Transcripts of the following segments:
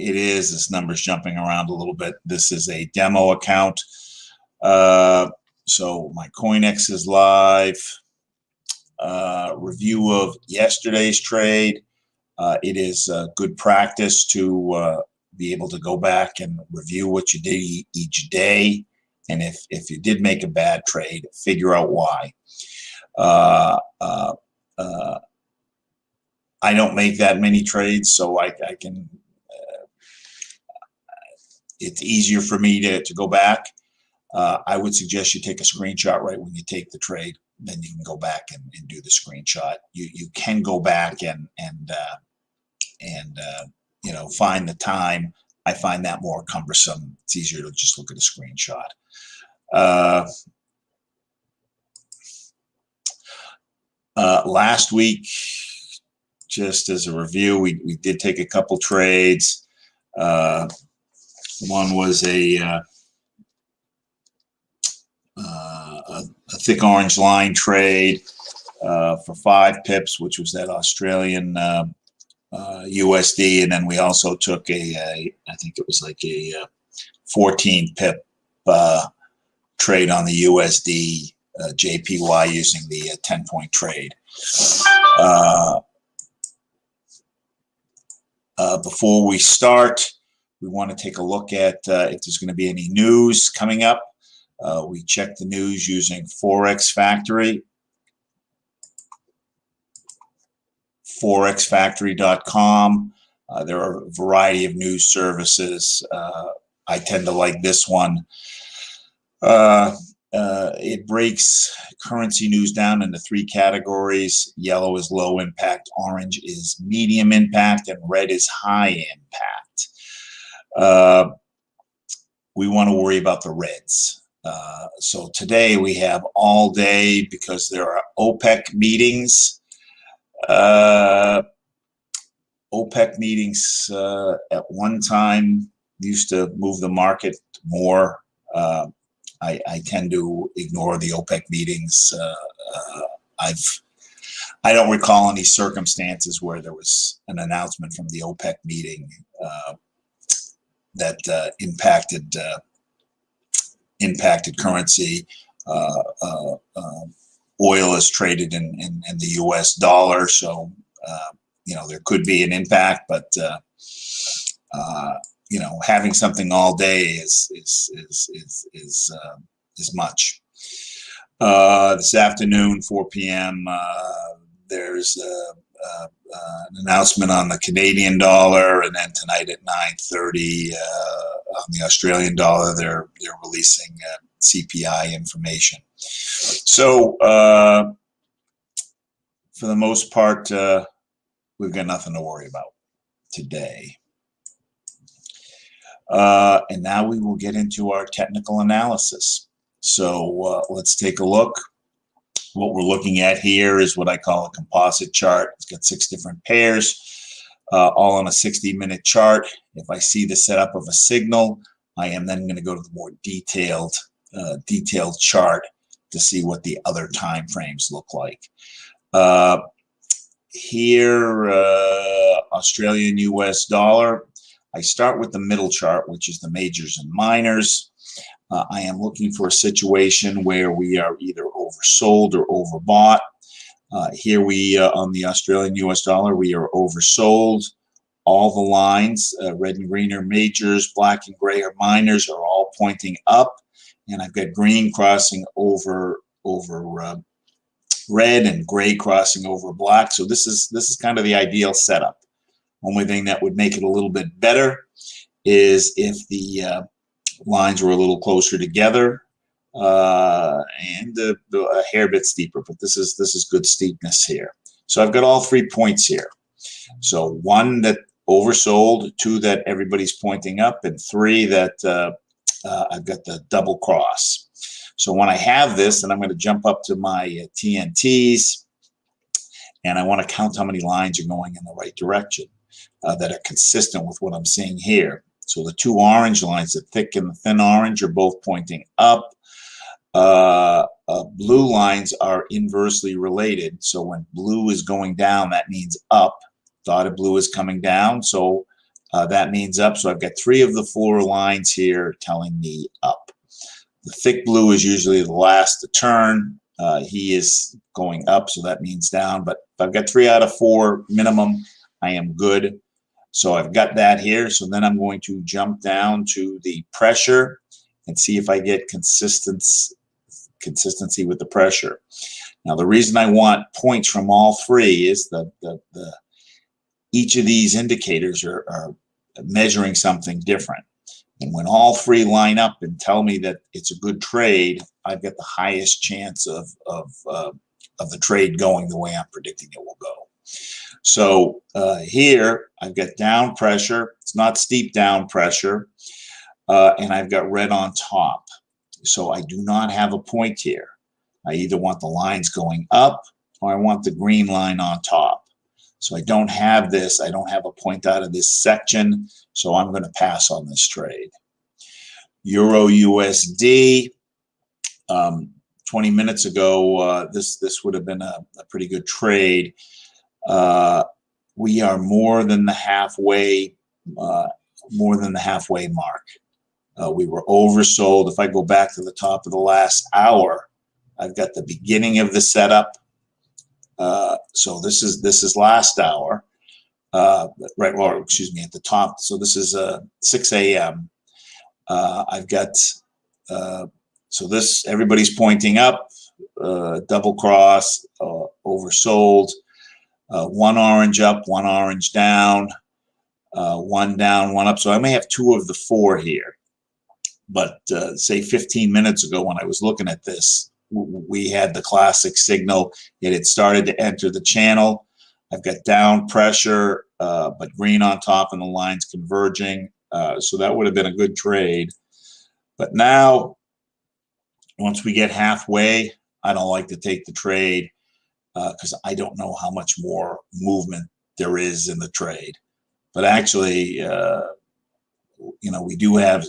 it is. This number's jumping around a little bit. This is a demo account. So my CoinEx is live. Review of yesterday's trade. It is good practice to be able to go back and review what you did each day. And if you did make a bad trade, figure out why. I don't make that many trades, so I can, it's easier for me to go back. I would suggest you take a screenshot right when you take the trade. Then you can go back and do the screenshot. You can go back and you know, find the time. I find that more cumbersome. It's easier to just look at a screenshot. Last week, just as a review, we did take a couple trades. One was a thick orange line trade for 5 pips, which was that Australian USD, and then we also took I think it was like a 14 pip trade on the USD JPY using the 10-point trade. Before we start, we want to take a look at if there's going to be any news coming up. We check the news using Forex Factory, forexfactory.com. There are a variety of news services. I tend to like this one. It breaks currency news down into 3 categories. Yellow is low impact, orange is medium impact, and red is high impact. We want to worry about the reds. So today we have all day because there are OPEC meetings. OPEC meetings at one time used to move the market more. I tend to ignore the OPEC meetings. I don't recall any circumstances where there was an announcement from the OPEC meeting that impacted currency. Oil is traded in the U.S. dollar, so you know, there could be an impact, but you know, having something all day is much. This afternoon, 4 p.m., there's an announcement on the Canadian dollar, and then tonight at 9:30 on the Australian dollar, they're releasing CPI information. So for the most part, we've got nothing to worry about today. And now we will get into our technical analysis. So let's take a look. What we're looking at here is what I call a composite chart. It's got 6 different pairs, all on a 60-minute chart. If I see the setup of a signal, I am then going to go to the more detailed chart to see what the other time frames look like. Here, Australian US dollar. I start with the middle chart, which is the majors and minors. I am looking for a situation where we are either oversold or overbought. Here we, on the Australian US dollar, we are oversold. All the lines, red and green are majors, black and gray are minors, are all pointing up. And I've got green crossing over red and gray crossing over black. So this is kind of the ideal setup. Only thing that would make it a little bit better is if the lines were a little closer together and a hair bit steeper. But this is good steepness here. So I've got all 3 points here. So 1 that oversold, 2 that everybody's pointing up, and 3 that I've got the double cross. So when I have this, and I'm going to jump up to my TNTs, and I want to count how many lines are going in the right direction that are consistent with what I'm seeing here. So the 2 orange lines, the thick and the thin orange, are both pointing up. Blue lines are inversely related. So when blue is going down, that means up. Dotted blue is coming down. So That means up. So I've got 3 of the 4 lines here telling me up. The thick blue is usually the last to turn. He is going up, so that means down. But if I've got 3 out of 4 minimum, I am good. So I've got that here. So then I'm going to jump down to the pressure and see if I get consistency with the pressure. Now, the reason I want points from all 3 is that each of these indicators are measuring something different. And when all 3 line up and tell me that it's a good trade, I've got the highest chance of the trade going the way I'm predicting it will go. So here I've got down pressure. It's not steep down pressure. And I've got red on top. So I do not have a point here. I either want the lines going up or I want the green line on top. So I don't have this. I don't have a point out of this section. So I'm going to pass on this trade. Euro USD. 20 minutes ago, this would have been a pretty good trade. We are more than the halfway mark. We were oversold. If I go back to the top of the last hour, I've got the beginning of the setup. So this is last hour, right? Or excuse me, at the top. So this is 6 a.m. I've got so this everybody's pointing up, double cross, oversold. 1 orange up, 1 orange down, 1 down, 1 up. So I may have 2 of the 4 here. But say 15 minutes ago when I was looking at this, we had the classic signal. It had started to enter the channel. I've got down pressure, but green on top and the lines converging. So that would have been a good trade. But now, once we get halfway, I don't like to take the trade because I don't know how much more movement there is in the trade. But actually, we do have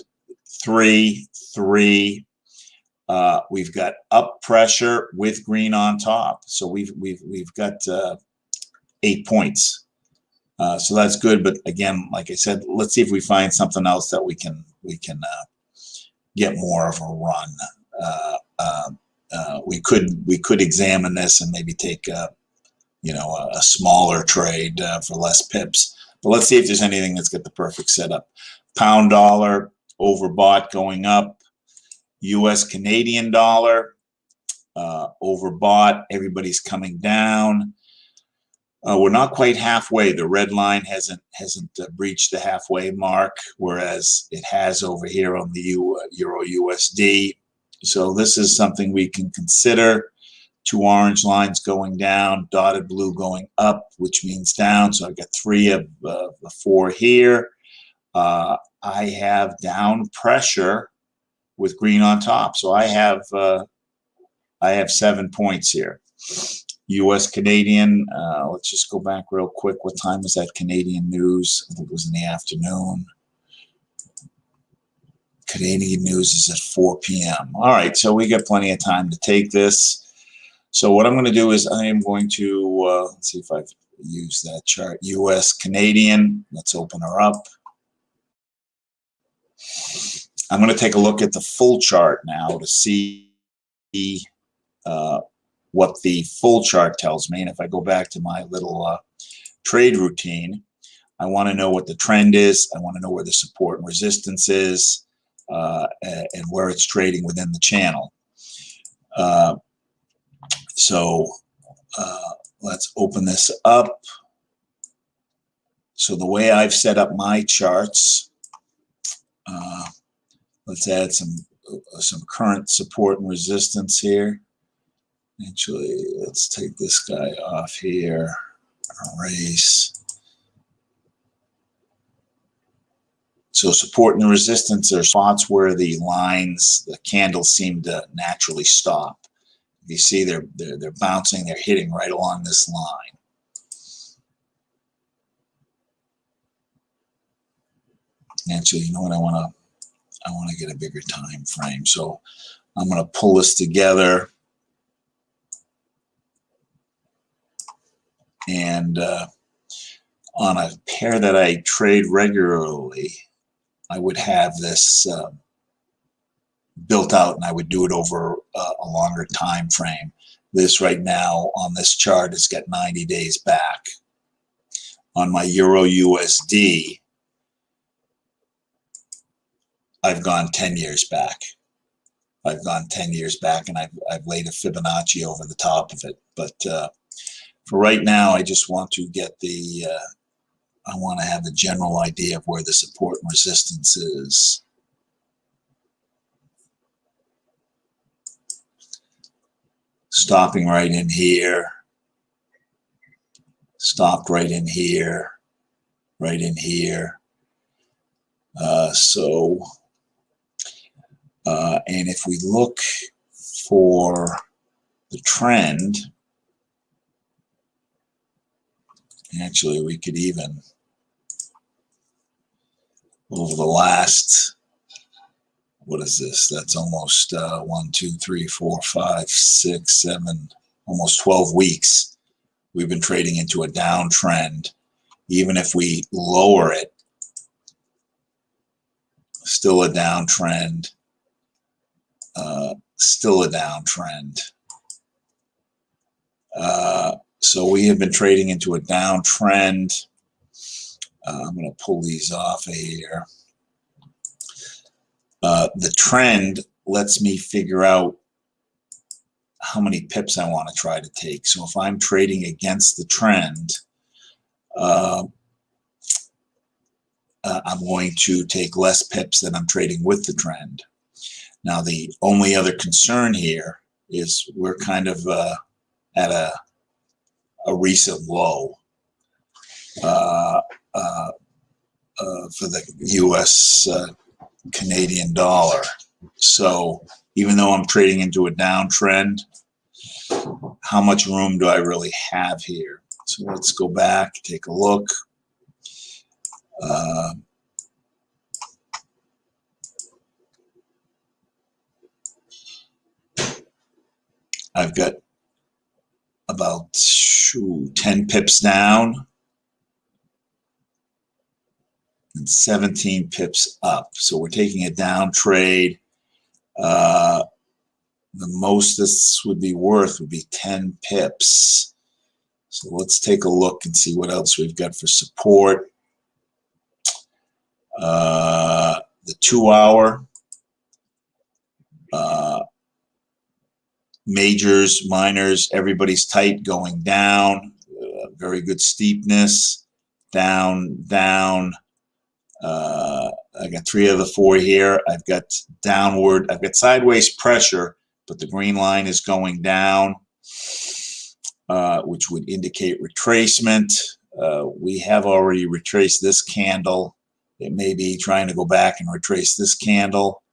3, 3. We've got up pressure with green on top, so we've got 8 points. So that's good. But again, like I said, let's see if we find something else that we can get more of a run. We could examine this and maybe take a smaller trade for less pips. But let's see if there's anything that's got the perfect setup. Pound dollar overbought going up. U.S. Canadian dollar overbought. Everybody's coming down. We're not quite halfway. The red line hasn't breached the halfway mark, whereas it has over here on the Euro USD. So this is something we can consider. 2 orange lines going down, dotted blue going up, which means down. So I've got 3 of the 4 here. I have down pressure with green on top. So I have 7 points here. U.S. Canadian, let's just go back real quick. What time was that Canadian news? I think it was in the afternoon. Canadian news is at 4 p.m. All right, so we got plenty of time to take this. So what I'm going to do is I am going to, let's see if I've used that chart. U.S. Canadian, let's open her up. I'm going to take a look at the full chart now to see what the full chart tells me. And if I go back to my little trade routine, I want to know what the trend is. I want to know where the support and resistance is and where it's trading within the channel. So let's open this up. So the way I've set up my charts, let's add some current support and resistance here. Actually, let's take this guy off here. Erase. So support and resistance are spots where the lines, the candles seem to naturally stop. You see they're bouncing, they're hitting right along this line. Actually, you know what, I want to get a bigger time frame. So I'm going to pull this together and On a pair that I trade regularly, I would have this built out, and I would do it over a longer time frame. This right now on this chart has got 90 days back. On my Euro USD, I've gone 10 years back. I've gone 10 years back, and I've laid a Fibonacci over the top of it. But for right now, I just want to get the, I want to have a general idea of where the support and resistance is. Stopping right in here. Stopped right in here. Right in here. And if we look for the trend, actually we could even, over the last, what is this? That's almost 1, 2, 3, 4, 5, 6, 7, almost 12 weeks. We've been trading into a downtrend. Even if we lower it, still a downtrend. Still a downtrend. So we have been trading into a downtrend. I'm going to pull these off of here. The trend lets me figure out how many pips I want to try to take. So if I'm trading against the trend, I'm going to take less pips than I'm trading with the trend. Now, the only other concern here is we're kind of at a recent low for the U.S. Canadian dollar. So even though I'm trading into a downtrend, how much room do I really have here? So let's go back, take a look. I've got about 10 pips down and 17 pips up. So we're taking a down trade. The most this would be worth would be 10 pips. So let's take a look and see what else we've got for support. The 2-hour. Majors, minors, everybody's tight, going down. Very good steepness. Down, down. I got 3 of the 4 here. I've got downward. I've got sideways pressure, but the green line is going down, which would indicate retracement. We have already retraced this candle. It may be trying to go back and retrace this candle.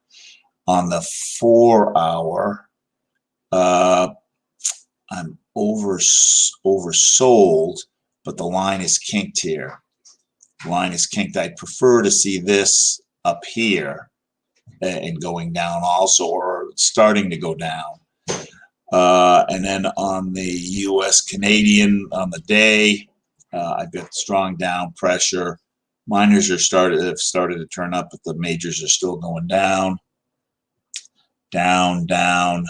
On the 4-hour, I'm oversold, but the line is kinked here. The line is kinked. I'd prefer to see this up here and going down also, or starting to go down. And then on the U.S. Canadian on the day, I've got strong down pressure. Minors have started to turn up, but the majors are still going down. Down, down.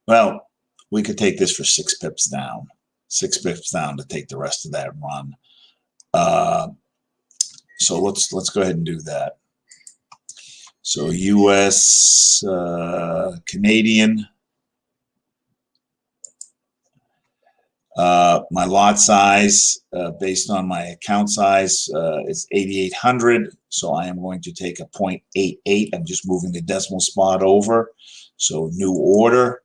Well, we could take this for 6 pips down. 6 pips down to take the rest of that run. So let's go ahead and do that. So U.S. Canadian. My lot size, based on my account size, is 8,800. So I am going to take a 0.88. I'm just moving the decimal spot over. So new order.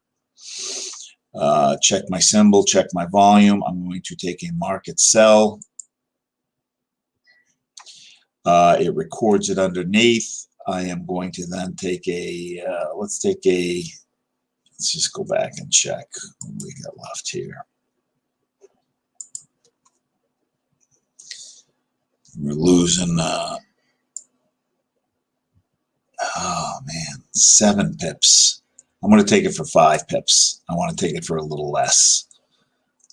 Check my symbol, check my volume. I'm going to take a market sell. It records it underneath. I am going to then take a, let's just go back and check what we got left here. We're losing, oh man, 7 pips. I'm going to take it for 5 pips. I want to take it for a little less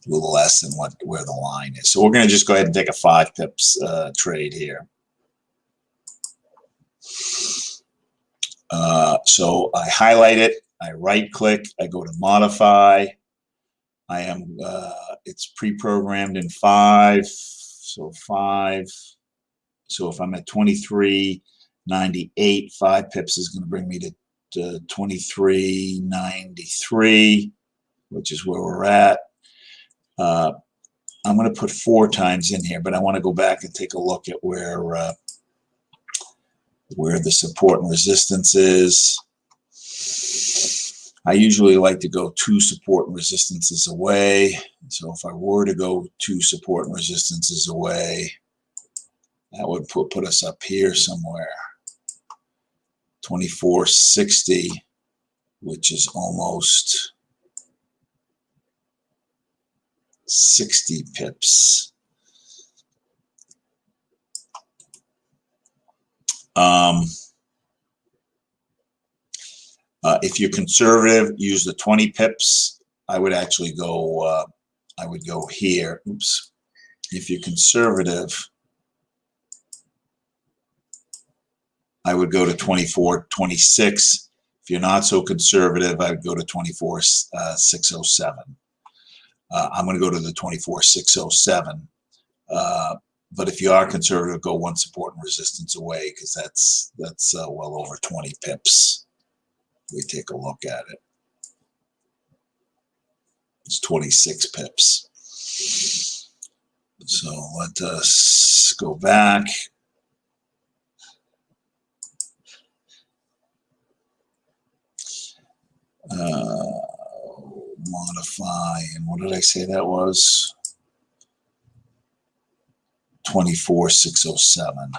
than where the line is. So we're going to just go ahead and take a 5 pips trade here. So I highlight it, I right click, I go to modify. I am it's pre-programmed in 5, so 5. So if I'm at 23.98, 5 pips is going to bring me to 23.93, which is where we're at. I'm going to put 4 times in here, but I want to go back and take a look at where the support and resistance is. I usually like to go 2 support and resistances away. So if I were to go 2 support and resistances away, that would put us up here somewhere. 24.60, which is almost 60 pips. If you're conservative, use the 20 pips. I would actually go, I would go here. Oops. If you're conservative, I would go to 24.26. If you're not so conservative, I would go to 24.607. I'm going to go to the 24.607. But if you are conservative, go 1 support and resistance away, because that's well over 20 pips. We take a look at it. It's 26 pips. So let us go back. Modify, and what did I say that was? 24.607.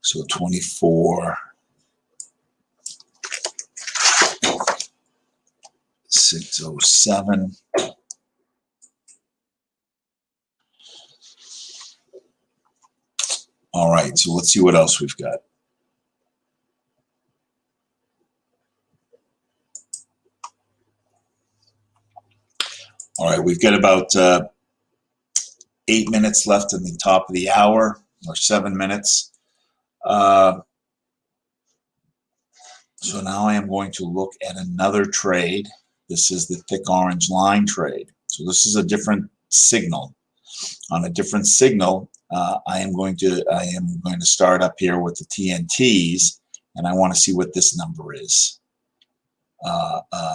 So 24.607. All right, so let's see what else we've got. All right, we've got about 8 minutes left in the top of the hour, or 7 minutes. So now I am going to look at another trade. This is the thick orange line trade. So this is a different signal. On a different signal, I am going to start up here with the TNTs, and I want to see what this number is.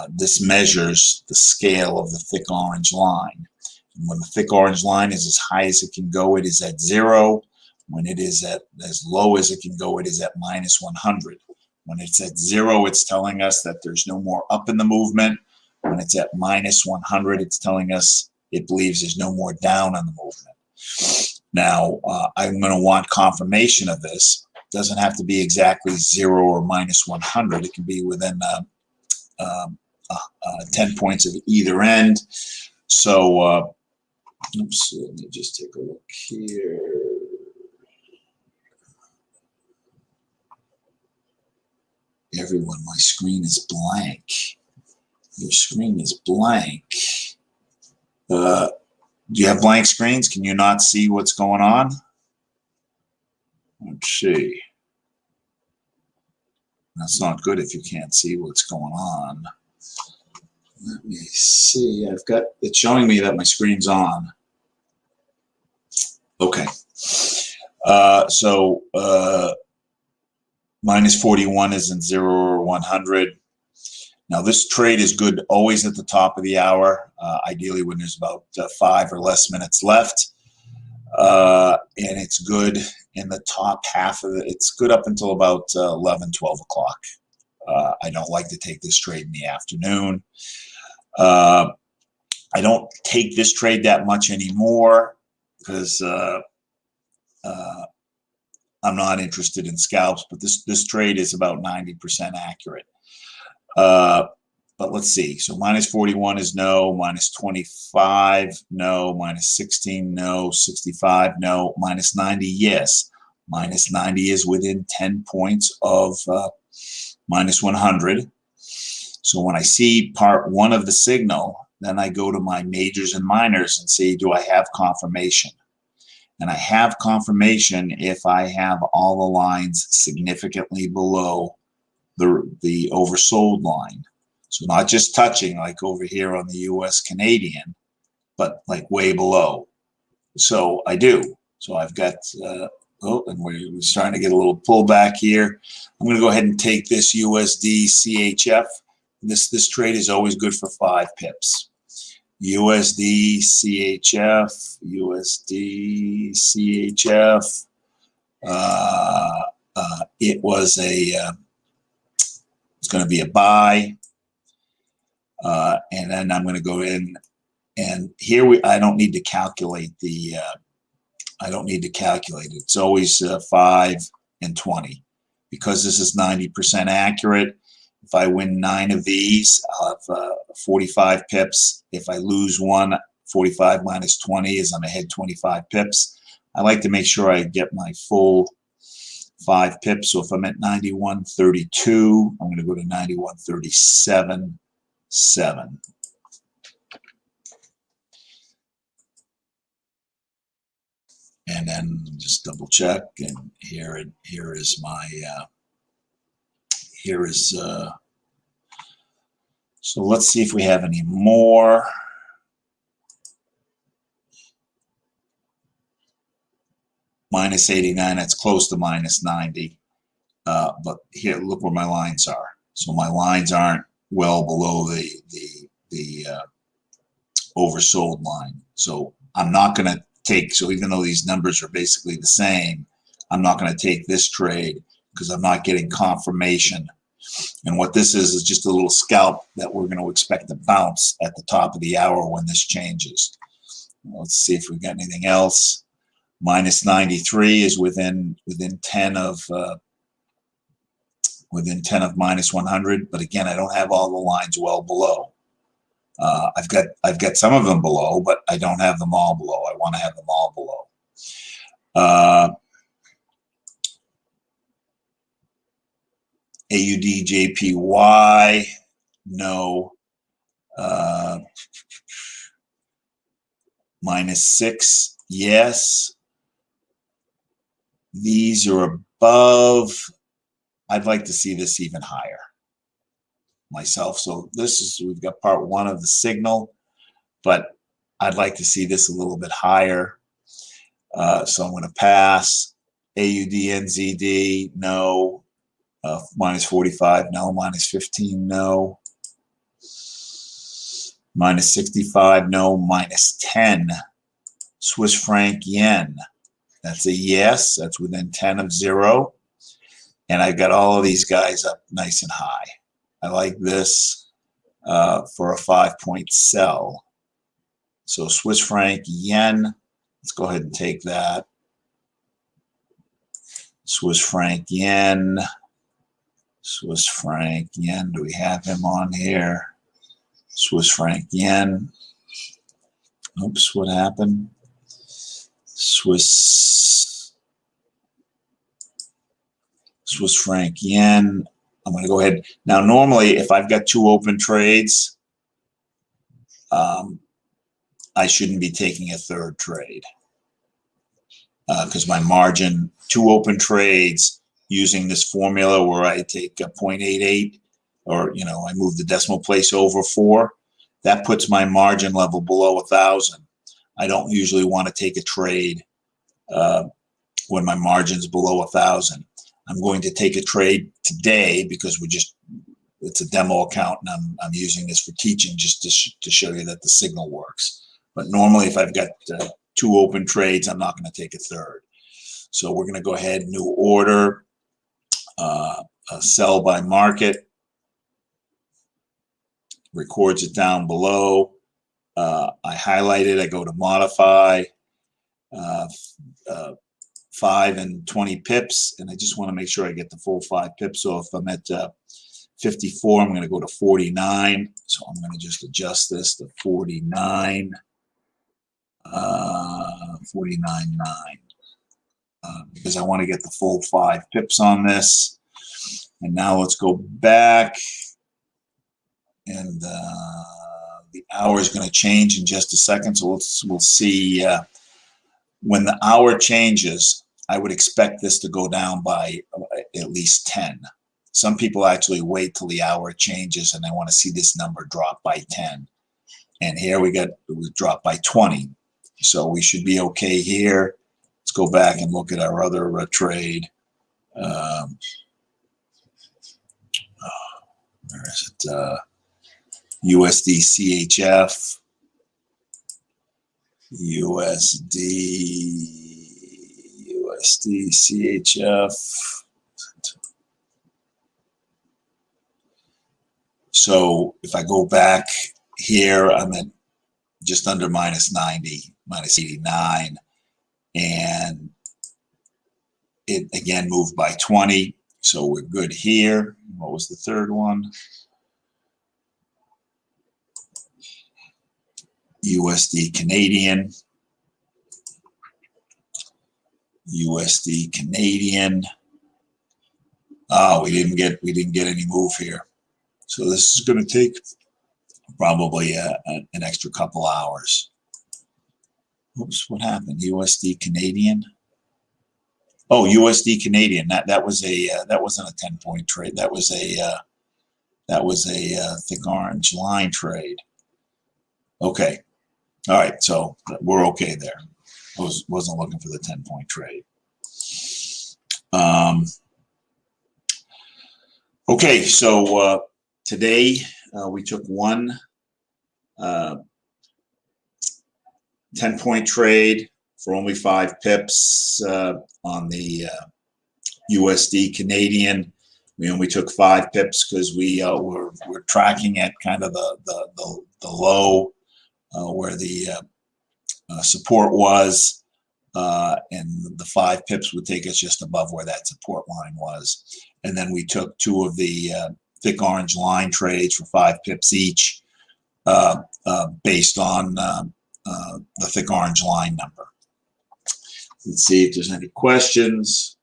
This measures the scale of the thick orange line. And when the thick orange line is as high as it can go, it is at 0. When it is at as low as it can go, it is at minus 100. When it's at 0, it's telling us that there's no more up in the movement. When it's at minus 100, it's telling us it believes there's no more down on the movement. Now, I'm going to want confirmation of this. It doesn't have to be exactly 0 or minus 100. It can be within 10 points of either end. So, oops, let me just take a look here. Everyone, my screen is blank. Your screen is blank. Do you have blank screens? Can you not see what's going on? Let's see. That's not good if you can't see what's going on. Let me see. It's showing me that my screen's on. Okay. Minus 41 isn't 0 or 100. Now this trade is good always at the top of the hour, ideally when there's about 5 or less minutes left. And it's good in the top half of it. It's good up until about 11, 12 o'clock. I don't like to take this trade in the afternoon. I don't take this trade that much anymore because I'm not interested in scalps, but this trade is about 90% accurate. But let's see. So minus 41 is no, minus 25, no, minus 16, no, 65, no, minus 90, yes. Minus 90 is within 10 points of minus 100. So when I see part one of the signal, then I go to my majors and minors and see, do I have confirmation? And I have confirmation if I have all the lines significantly below the oversold line. So not just touching like over here on the US Canadian, but like way below. So I do. So I've got, and we're starting to get a little pullback here. I'm going to go ahead and take this USD CHF. This trade is always good for 5 pips. USD CHF, USD CHF. It was it's going to be a buy. And then I'm going to go in, and here I don't need to calculate I don't need to calculate it. It's always 5 and 20. Because this is 90% accurate, if I win 9 of these, I'll have 45 pips. If I lose one, 45 minus 20 is I'm ahead 25 pips. I like to make sure I get my full 5 pips. So if I'm at 91.32, I'm going to go to 91.37.7. And then just double check, and here is my so let's see if we have any more. Minus 89, that's close to minus 90. But here, look where my lines are. So my lines aren't well below the oversold line. So I'm not going to take, so even though these numbers are basically the same, I'm not going to take this trade because I'm not getting confirmation. And what this is just a little scalp that we're going to expect to bounce at the top of the hour when this changes. Let's see if we've got anything else. Minus 93 is within 10 of minus 100, but again, I don't have all the lines well below. I've got some of them below, but I don't have them all below. I want to have them all below. AUD JPY, no. Minus 6, yes. These are above. I'd like to see this even higher myself. So this is, we've got part one of the signal, but I'd like to see this a little bit higher. So I'm going to pass. AUD NZD, no. Minus 45, no. Minus 15, no. Minus 65, no. Minus 10. Swiss franc yen. That's a yes. That's within 10 of 0. And I've got all of these guys up nice and high. I like this for a 5-point sell. So Swiss franc yen. Let's go ahead and take that. Swiss franc yen. Swiss franc yen. Do we have him on here? Swiss franc yen. Oops, what happened? Swiss franc yen. I'm going to go ahead. Now, normally, if I've got 2 open trades, I shouldn't be taking a third trade because my margin, 2 open trades using this formula where I take a 0.88 or, I move the decimal place over 4, that puts my margin level below 1,000. I don't usually want to take a trade when my margin's below 1,000. I'm going to take a trade today because it's a demo account and I'm using this for teaching just to show you that the signal works. But normally if I've got 2 open trades, I'm not going to take a third. So we're going to go ahead, new order, sell by market, records it down below. I highlight it, I go to modify, 5 and 20 pips, and I just want to make sure I get the full 5 pips. So if I'm at 54, I'm going to go to 49. So I'm going to just adjust this to 49, 49.9, because I want to get the full 5 pips on this. And now let's go back, and the hour is going to change in just a second. So we'll see when the hour changes. I would expect this to go down by at least 10. Some people actually wait till the hour changes and they want to see this number drop by 10. And here it was dropped by 20. So we should be okay here. Let's go back and look at our other trade. Where is it? USD CHF. USD CHF. So if I go back here, I'm at just under minus 90, minus 89, and it again moved by 20. So we're good here. What was the third one? USD Canadian. USD Canadian. Oh, we didn't get any move here. So this is going to take probably an extra couple hours. Oops, what happened? USD Canadian. Oh, USD Canadian. That wasn't a 10-point trade. That was a thick orange line trade. Okay. All right. So we're okay there. I wasn't looking for the 10-point trade. Okay. So today we took one 10-point trade for only 5 pips on the USD Canadian. We only took 5 pips because we're tracking at kind of the low where the support was, and the 5 pips would take us just above where that support line was. And then we took 2 of the thick orange line trades for 5 pips each, based on the thick orange line number. Let's see if there's any questions.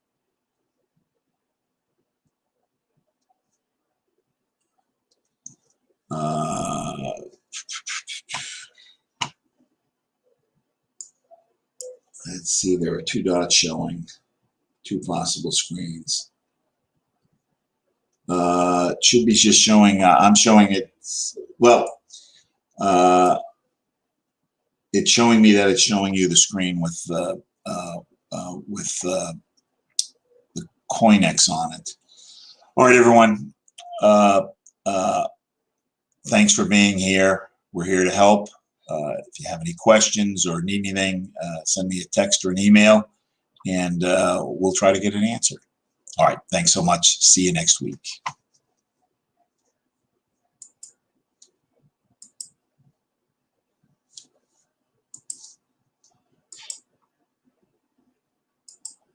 Let's see, there are 2 dots showing, 2 possible screens. It should be just showing, I'm showing it, well, it's showing me that it's showing you the screen with the CoinEx on it. All right, everyone. Thanks for being here. We're here to help. If you have any questions or need anything, send me a text or an email, and we'll try to get an answer. All right. Thanks so much. See you next week.